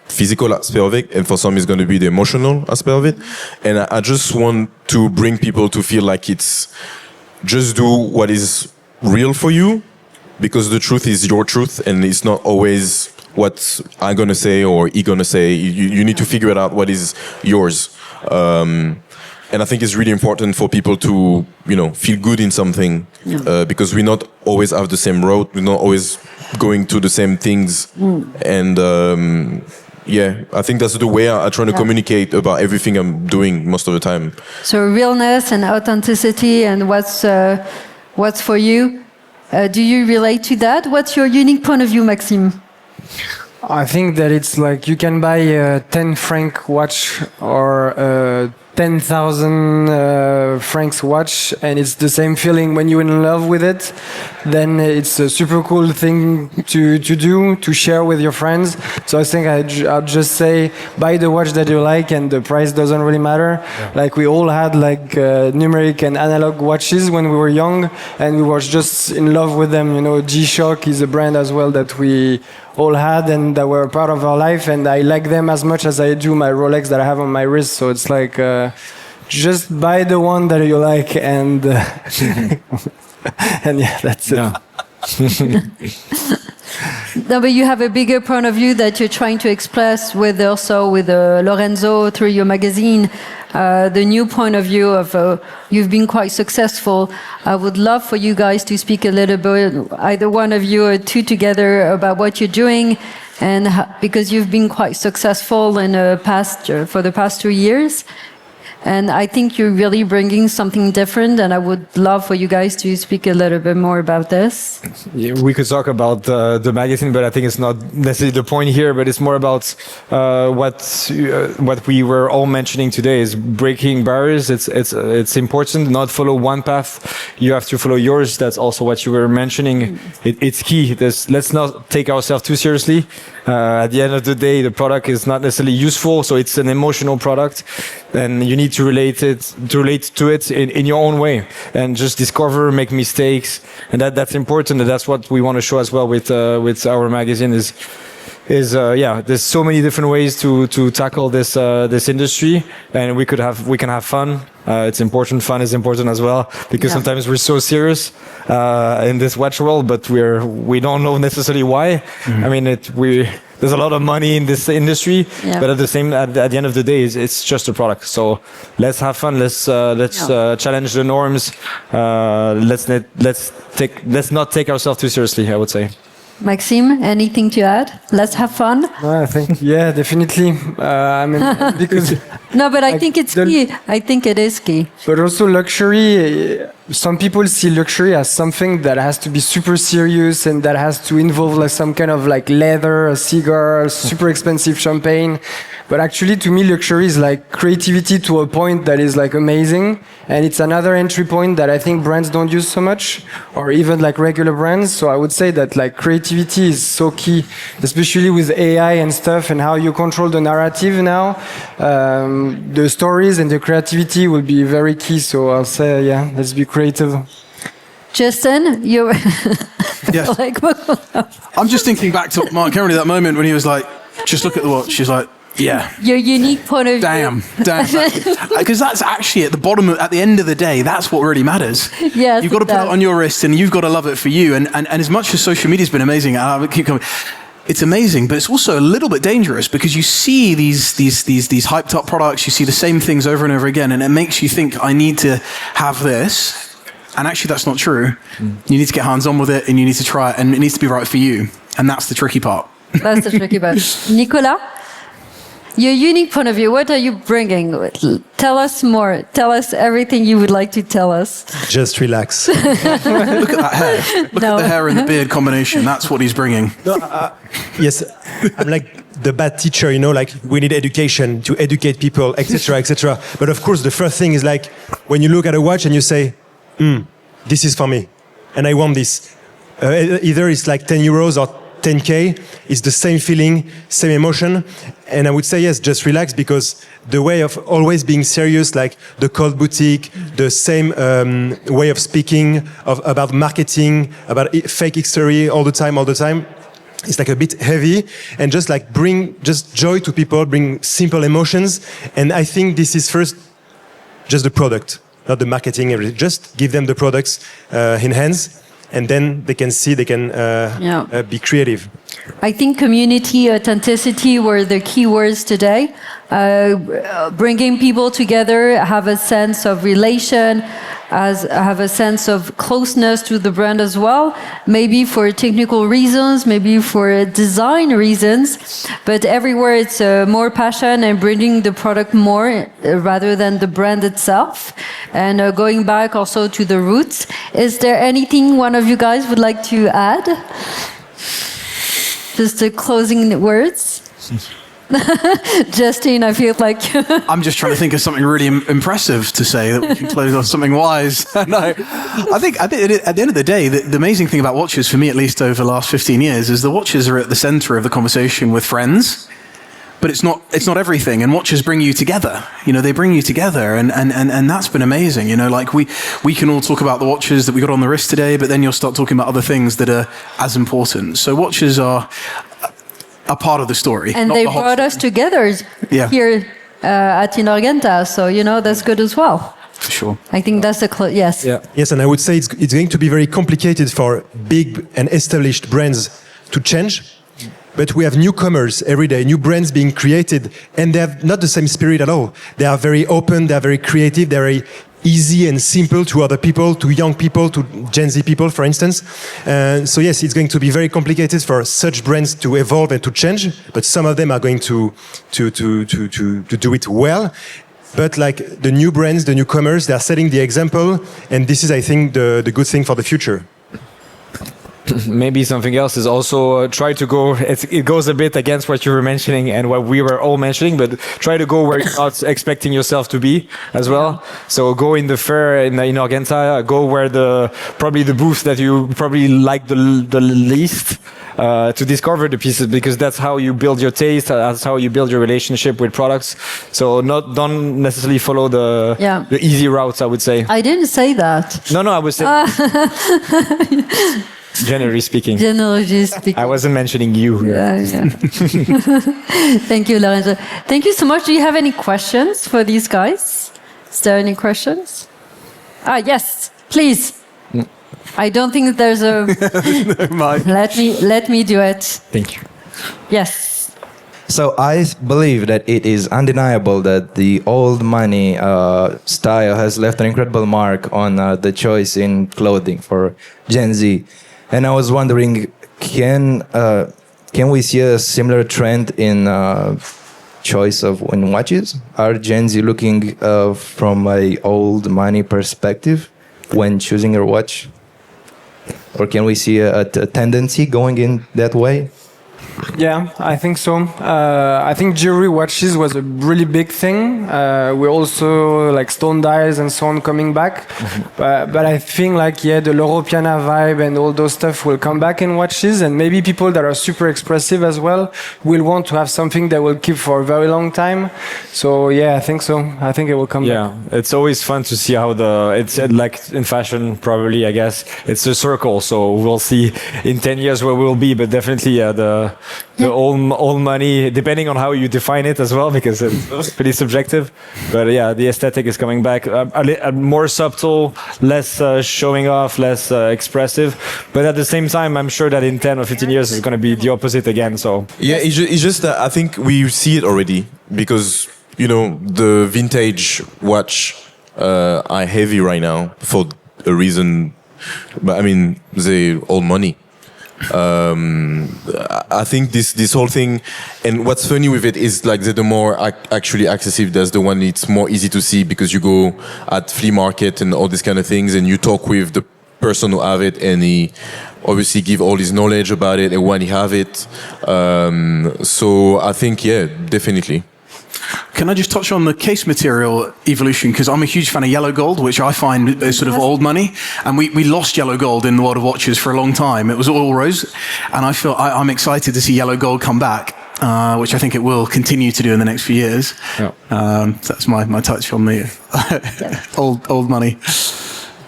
physical aspect of it, and for some it's going to be the emotional aspect of it. And I just want to bring people to feel like it's just do what is real for you, because the truth is your truth, and it's not always what I'm gonna say or he gonna say. You need to figure it out what is yours, and I think it's really important for people to feel good in something, because we not always have the same road, we're not always going to the same things, and I think that's the way I try to communicate about everything I'm doing most of the time. So realness and authenticity, and what's for you? Do you relate to that? What's your unique point of view, Maxime? I think that it's like you can buy a 10 franc watch or a 10,000 francs watch, and it's the same feeling when you're in love with it. Then it's a super cool thing to do, to share with your friends. So I think I'll just say, buy the watch that you like, and the price doesn't really matter. Yeah. Like we all had like numeric and analog watches when we were young, and we were just in love with them. G-Shock is a brand as well that we all had and that were a part of our life, and I like them as much as I do my Rolex that I have on my wrist. So it's like just buy the one that you like, and and that's it. No, but you have a bigger point of view that you're trying to express with Lorenzo through your magazine. The new point of view of you've been quite successful. I would love for you guys to speak a little bit, either one of you or two together, about what you're doing, and because you've been quite successful in for the past 2 years. And I think you're really bringing something different, and I would love for you guys to speak a little bit more about this. Yeah, we could talk about the magazine, but I think it's not necessarily the point here, but it's more about what we were all mentioning today is breaking barriers. It's important, not follow one path. You have to follow yours. That's also what you were mentioning. It's key. Let's not take ourselves too seriously. At the end of the day, the product is not necessarily useful, so it's an emotional product, and you need to relate to it in your own way, and just discover, make mistakes, and that's important, and that's what we want to show as well with our magazine. Is is there's so many different ways to tackle this industry, and we can have fun. It's important. Fun is important as well, because sometimes we're so serious in this watch world, but we don't know necessarily why. I mean, there's a lot of money in this industry, but at the end of the day, it's just a product. So let's have fun. Let's challenge the norms. Let's not take ourselves too seriously, I would say. Maxime, anything to add? Let's have fun. I think, definitely. I mean, because No, but I think it's key. I think it is key. but also luxury. Some people see luxury as something that has to be super serious and that has to involve like some kind of like leather, a cigar, super expensive champagne. But actually, to me, luxury is like creativity to a point that is like amazing, and it's another entry point that I think brands don't use so much, or even like regular brands. So I would say that like creativity is so key, especially with AI and stuff, and how you control the narrative now. The stories and the creativity will be very key. So I'll say, let's be creative. Justin, you're Yes. like, I'm just thinking back to Mark Henry, that moment when he was like, just look at the watch. She's like, yeah. your unique point of view. Damn. Because that's actually at the end of the day, that's what really matters. Yes, You've got to it put it does. on your wrist and you've got to love it for you. And as much as social media's been amazing, I keep coming, it's amazing, but it's also a little bit dangerous because you see these hyped up products, you see the same things over and over again, and it makes you think, I need to have this. And actually that's not true. You need to get hands on with it and you need to try it, and it needs to be right for you. And that's the tricky part. That's the tricky part. Nicolas, your unique point of view, what are you bringing? Tell us more. Tell us everything you would like to tell us. Just relax. Look at that hair. Look No. at the hair and the beard combination. That's what he's bringing. Yes, I'm like the bad teacher, like we need education to educate people, etc., etc. But of course, the first thing is like when you look at a watch and you say, this is for me, and I want this. Either it's like 10 euros or 10K, it's the same feeling, same emotion. And I would say, yes, just relax, because the way of always being serious, like the cold boutique, the same way of speaking about marketing, about fake history all the time, it's like a bit heavy, and just like bring just joy to people, bring simple emotions. And I think this is first just the product, not the marketing, everything. Just give them the products in hands, and then they can see, they can be creative. I think community, authenticity were the key words today. Bringing people together, have a sense of relation, have a sense of closeness to the brand as well. Maybe for technical reasons, maybe for design reasons, but everywhere it's more passion and bringing the product more rather than the brand itself. And going back also to the roots. Is there anything one of you guys would like to add? Just the closing words. Justin, I feel like I'm just trying to think of something really impressive to say that we can close off something wise. No, I think at the end of the day, the amazing thing about watches, for me at least over the last 15 years, is the watches are at the center of the conversation with friends. But it's not everything, and watches bring you together. They bring you together, and that's been amazing. Like we can all talk about the watches that we got on the wrist today, but then you'll start talking about other things that are as important. So watches are a part of the story. and not they the whole brought us together here at Inorgenta, so that's good as well. for sure. I think that's yes. Yeah. Yes, and I would say it's going to be very complicated for big and established brands to change. But we have newcomers every day, new brands being created, and they have not the same spirit at all. They are very open, they are very creative, they're very easy and simple to other people, to young people, to Gen Z people, for instance. So yes, it's going to be very complicated for such brands to evolve and to change, but some of them are going to do it well. But like the new brands, the newcomers, they are setting the example, and this is, I think, the good thing for the future. Maybe something else is also try to go, it goes a bit against what you were mentioning and what we were all mentioning, but try to go where you're not expecting yourself to be as well. So go in the fair in Inorgenta, go where probably the booth that you probably like the least, to discover the pieces, because that's how you build your taste, that's how you build your relationship with products. So don't necessarily follow the easy routes, I would say. I didn't say that. No, I was saying. Generally speaking. Generally speaking. I wasn't mentioning you. Yeah. Thank you, Lorenzo. Thank you so much. Do you have any questions for these guys? Is there any questions? Yes, please. I don't think there's a. Mike. Let me do it. Thank you. Yes. So I believe that it is undeniable that the old money style has left an incredible mark on the choice in clothing for Gen Z. And I was wondering, can we see a similar trend in choice of in watches? Are Gen Z looking from a old money perspective when choosing a watch? Or can we see a tendency going in that way? Yeah, I think so. I think jewelry watches was a really big thing. We also like stone dials and so on coming back. But I think the Loro Piana vibe and all those stuff will come back in watches, and maybe people that are super expressive as well will want to have something that will keep for a very long time. So yeah, I think so. I think it will come back. Yeah, it's always fun to see how it's like in fashion, probably, I guess. It's a circle, so we'll see in 10 years where we'll be, but definitely the old money, depending on how you define it as well, because it's pretty subjective. But yeah, the aesthetic is coming back, more subtle, less showing off, less expressive. But at the same time, I'm sure that in 10 or 15 years, it's going to be the opposite again. So Yeah, it's just that I think we see it already because, the vintage watch are heavy right now for a reason. But I mean, they old money. I think this whole thing, and what's funny with it is like the more actually accessible, there's the one it's more easy to see because you go at flea market and all these kind of things, and you talk with the person who have it, and he obviously give all his knowledge about it and when he have it. So I think definitely. Can I just touch on the case material evolution? Because I'm a huge fan of yellow gold, which I find is sort of old money. And we lost yellow gold in the world of watches for a long time. It was all rose. And I feel I'm excited to see yellow gold come back, which I think it will continue to do in the next few years. Yeah. That's my touch on the old money.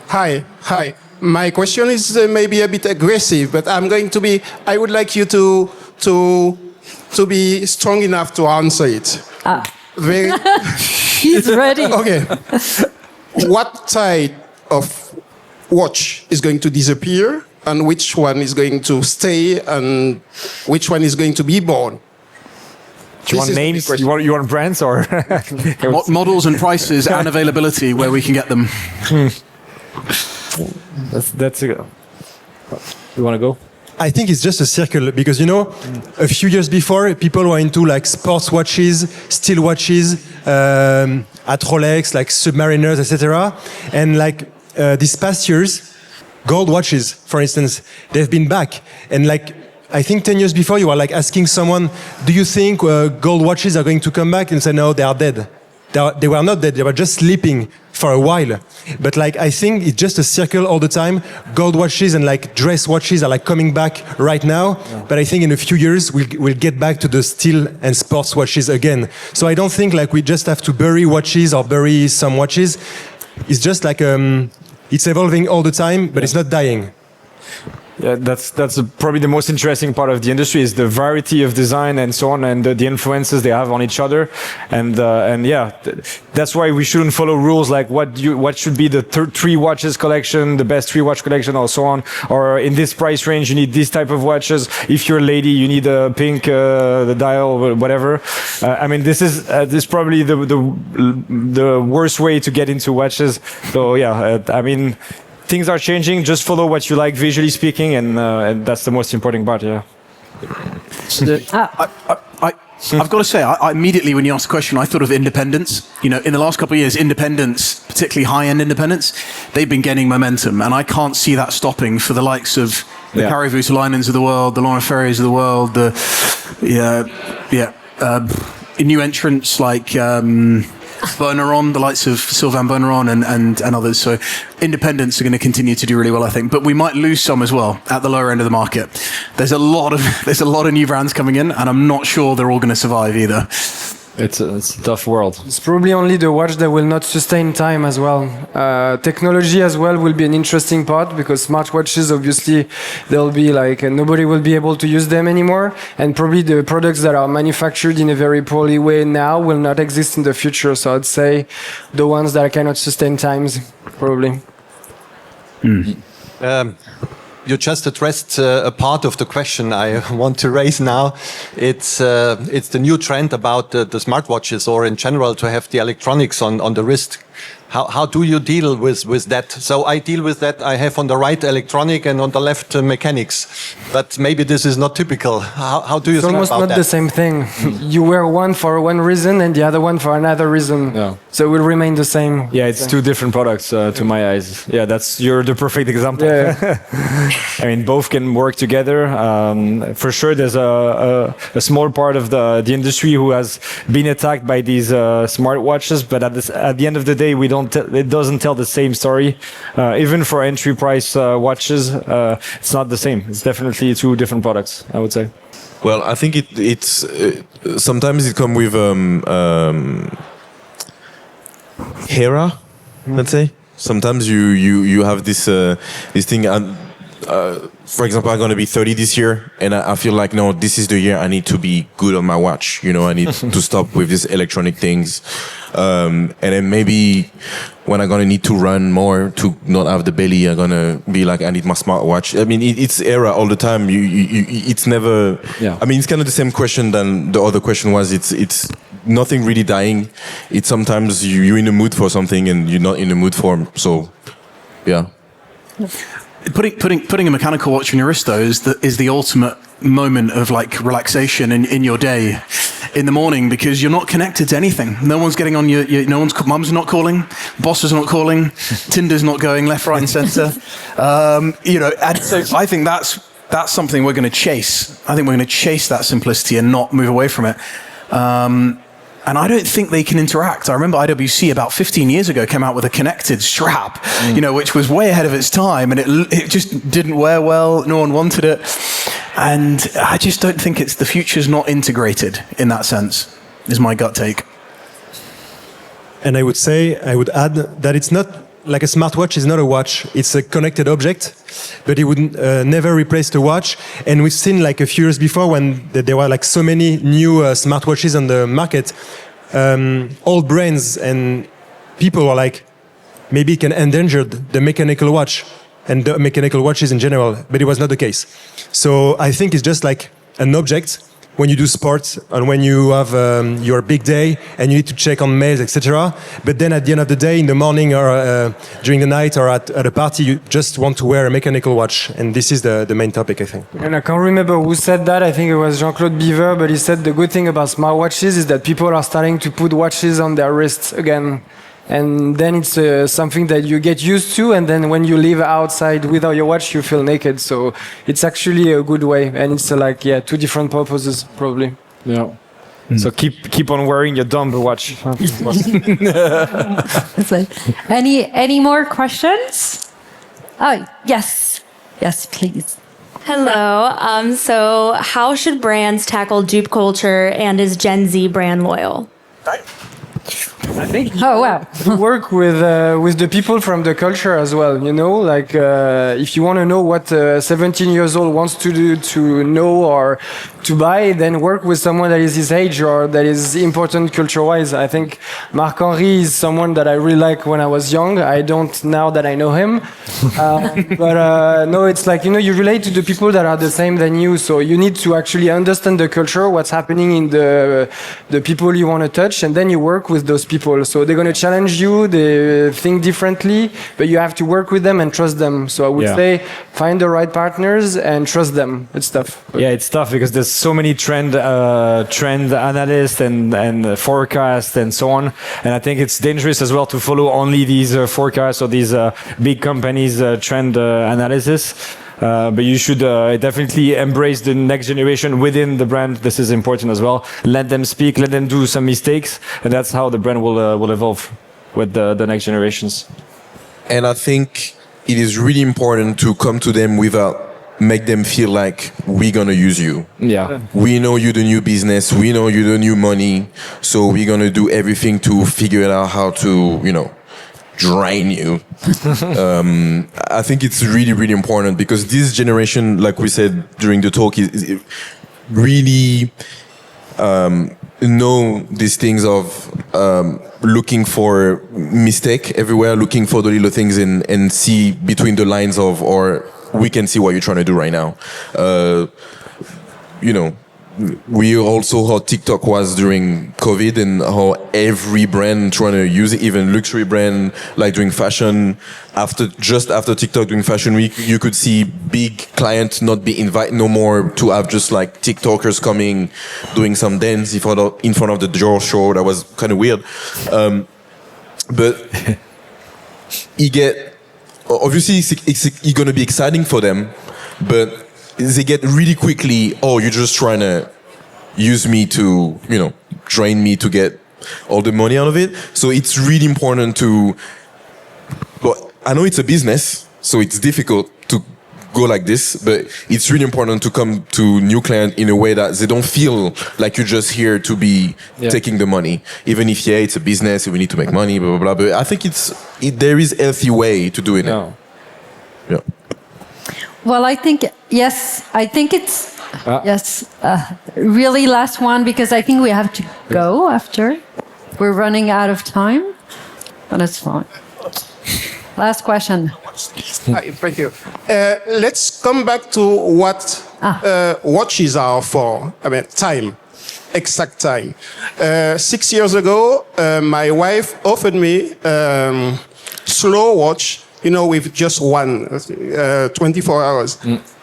Hi. My question is maybe a bit aggressive, but I would like you to be strong enough to answer it. Very. He's ready. Okay. What type of watch is going to disappear, and which one is going to stay, and which one is going to be born? do you want names? You want brands or Models and prices and availability where we can get them. that's a, you want to go? I think it's just a circle because, a few years before, people were into like sports watches, steel watches, at Rolex, like Submariners, etc. And like these past years, gold watches, for instance, they've been back. And like, I think 10 years before, you were like asking someone, do you think gold watches are going to come back? And say, no, they are dead. They were not dead. They were just sleeping for a while. But like, I think it's just a circle all the time. Gold watches and like dress watches are like coming back right now. Yeah. But I think in a few years, we'll get back to the steel and sports watches again. So I don't think like we just have to bury watches or bury some watches. It's just like, it's evolving all the time, but it's not dying. Yeah, that's probably the most interesting part of the industry is the variety of design and so on, and the influences they have on each other, and yeah, that's why we shouldn't follow rules like what should be the 3 watches collection, the best 3 watch collection, or so on, or in this price range you need this type of watches. If you're a lady, you need a pink the dial, whatever. I mean, this is probably the worst way to get into watches. So yeah, I mean. Things are changing. Just follow what you like, visually speaking, and that's the most important part. Yeah. I've got to say, I immediately, when you asked the question, I thought of independence. In the last couple of years, independence, particularly high-end independence, they've been gaining momentum, and I can't see that stopping for the likes of the Kari Voutilainens of the world, the Laurent Ferriers of the world, the new entrants like. Berneron, the likes of Sylvain Berneron and others. So independents are going to continue to do really well, I think. But we might lose some as well at the lower end of the market. There's a lot of new brands coming in, and I'm not sure they're all going to survive either. It's a tough world. It's probably only the watch that will not sustain time as well. Technology as well will be an interesting part because smartwatches, obviously, they'll be like nobody will be able to use them anymore, and probably the products that are manufactured in a very poorly way now will not exist in the future. So I'd say the ones that cannot sustain times, probably. You just addressed a part of the question I want to raise now. It's the new trend about the smartwatches, or in general to have the electronics on the wrist. How do you deal with that? So I deal with that. I have on the right electronic and on the left mechanics. But maybe this is not typical. How do you It's think almost about not that? the same thing. You wear one for one reason and the other one for another reason. Yeah. So it will remain the same. Yeah, it's two different products to my eyes. Yeah, you're the perfect example. Yeah. I mean, both can work together. For sure, there's a small part of the industry who has been attacked by these smartwatches, but at the end of the day, it doesn't tell the same story. Even for entry price watches, it's not the same. It's definitely two different products, I would say. Well, I think it's sometimes it comes with era, let's say. Sometimes you have this thing. For example, I'm gonna be 30 this year, and I feel like no, this is the year I need to be good on my watch. You know, I need to stop with these electronic things, and then maybe when I'm gonna need to run more to not have the belly, I'm gonna be like, I need my smartwatch. I mean, it's era all the time. It's never. Yeah. I mean, it's kind of the same question than the other question was. It's nothing really dying. It's sometimes you're in the mood for something and you're not in the mood for. So, yeah. Putting a mechanical watch on your wrist though is the ultimate moment of like relaxation in your day, in the morning, because you're not connected to anything. No one's getting on no one's mum's not calling, boss is not calling, Tinder's not going left, right, and centre. And so I think that's something we're going to chase. I think we're going to chase that simplicity and not move away from it. And I don't think they can interact. I remember IWC about 15 years ago came out with a connected strap, which was way ahead of its time, and it just didn't wear well. No one wanted it. And I just don't think the future's not integrated in that sense, is my gut take. And I would add that it's not like a smartwatch is not a watch. It's a connected object, but it would never replace the watch. And we've seen like a few years before when there were like so many new smartwatches on the market, all brands and people were like, maybe it can endanger the mechanical watch and the mechanical watches in general, but it was not the case. So I think it's just like an object when you do sports and when you have your big day and you need to check on mails, etc. But then at the end of the day, in the morning or during the night or at a party, you just want to wear a mechanical watch. And this is the main topic, I think. And I can't remember who said that. I think it was Jean-Claude Biver, but he said the good thing about smartwatches is that people are starting to put watches on their wrists again. And then it's something that you get used to, and then when you live outside without your watch, you feel naked. So it's actually a good way, and it's two different purposes, probably. Yeah. So keep on wearing your dumb watch. Any more questions? Oh, yes. Yes, please. Hello. So how should brands tackle dupe culture, and is Gen Z brand loyal? I think Oh, wow. work with the people from the culture as well, like if you want to know what a 17 years old wants to do, to know or to buy, then work with someone that is his age or that is important culture-wise. I think Marc-Henri is someone that I really like when I was young. I don't now that I know him. But no, it's like, you relate to the people that are the same than you. So you need to actually understand the culture, what's happening in the people you want to touch, and then you work with those people. So they're going to challenge you, they think differently, but you have to work with them and trust them. So I would say find the right partners and trust them. It's tough. Yeah, it's tough because there's so many trend analysts and forecasts and so on. And I think it's dangerous as well to follow only these forecasts or these big companies' trend analysis. But you should definitely embrace the next generation within the brand. This is important as well. Let them speak, let them do some mistakes, and that's how the brand will evolve with the next generations. And I think it is really important to come to them with a make them feel like we're gonna use you. Yeah. We know you're the new business. We know you're the new money. So we're gonna do everything to figure out how to, drain you. I think it's really, really important because this generation, like we said during the talk, is really know these things of looking for mistake everywhere, looking for the little things and see between the lines of, or we can see what you're trying to do right now. We also how TikTok was during COVID and how every brand trying to use it, even luxury brand like doing fashion. Just after TikTok doing Fashion Week, you could see big clients not be invited no more to have just like TikTokers coming, doing some dance in front of the Dior show. That was kind of weird. But obviously it's going to be exciting for them, but they get really quickly, you're just trying to use me to, drain me to get all the money out of it. So it's really important I know it's a business, so it's difficult to go like this, but it's really important to come to new clients in a way that they don't feel like you're just here to be taking the money. Even if, it's a business, we need to make money, blah, blah, blah. But I think there is a healthy way to do it now. Yeah. Well, I think it's really last one because I think we have to go after. We're running out of time, but it's fine. Last question. Hi, thank you. Let's come back to what watches are for. I mean, time, exact time. 6 years ago, my wife offered me slow watch, with just 24 hours.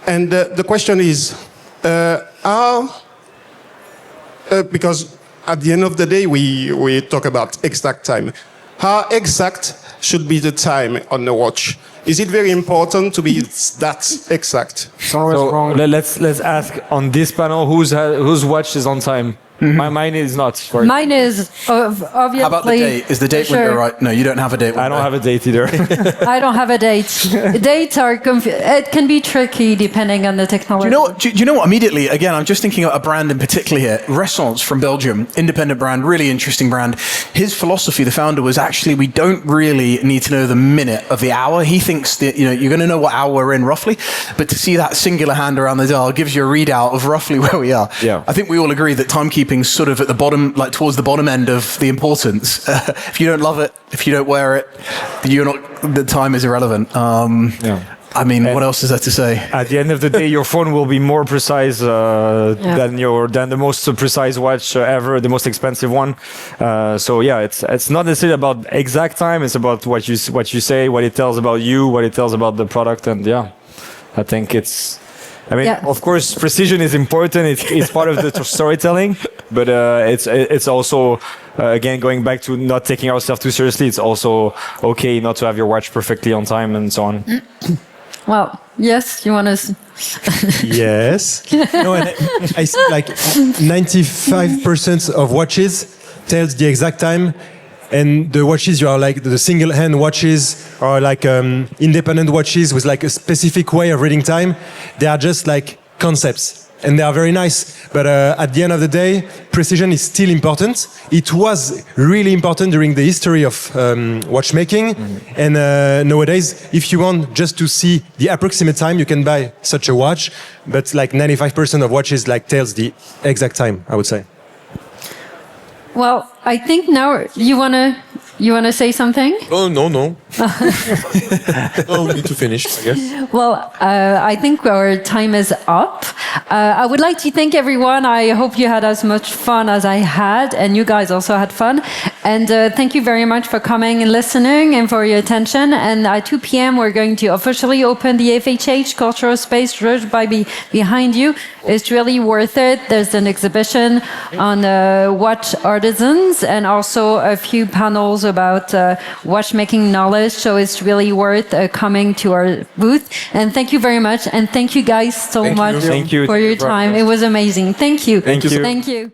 And the question is, because at the end of the day, we talk about exact time. How exact should be the time on the watch? Is it very important to be that exact? So let's ask on this panel whose watch is on time. Mine is not. Sorry. Mine is obviously. How about the date? Is the date window right? No, you don't have a date window. I don't have a date either. I don't have a date. Dates are it can be tricky depending on the technology. Do you know what? Immediately, again, I'm just thinking of a brand in particular here. Ressence from Belgium, independent brand, really interesting brand. His philosophy, the founder, was actually we don't really need to know the minute of the hour. He thinks that you're going to know what hour we're in roughly, but to see that singular hand around the dial gives you a readout of roughly where we are. Yeah. I think we all agree that timekeeping sort of at the bottom, like towards the bottom end of the importance. If you don't love it, if you don't wear it, the time is irrelevant. I mean, what else is there to say? At the end of the day, your phone will be more precise than the most precise watch ever, the most expensive one. It's not necessarily about exact time. It's about what you say, what it tells about you, what it tells about the product, and I think it's. Of course, precision is important. It's part of the storytelling, but it's also again going back to not taking ourselves too seriously. It's also okay not to have your watch perfectly on time and so on. Well, yes, you want to. Yes. No, and I see like 95% of watches tells the exact time. And the watches you are like the single hand watches or like independent watches with like a specific way of reading time. They are just like concepts and they are very nice. But at the end of the day, precision is still important. It was really important during the history of watchmaking. And nowadays, if you want just to see the approximate time, you can buy such a watch. But like 95% of watches like tells the exact time, I would say. Well, I think now you wanna say something? Oh no. No, we need to finish, I guess. Well, I think our time is up. I would like to thank everyone. I hope you had as much fun as I had, and you guys also had fun. And thank you very much for coming and listening and for your attention. And at 2 p.m., we're going to officially open the FHH Cultural Space Rouge behind you. It's really worth it. There's an exhibition on watch artisans and also a few panels about watchmaking knowledge. So it's really worth coming to our booth. And thank you very much. And thank you guys so much Thank you for your time. It was amazing. Thank you. Thank you. Thank you.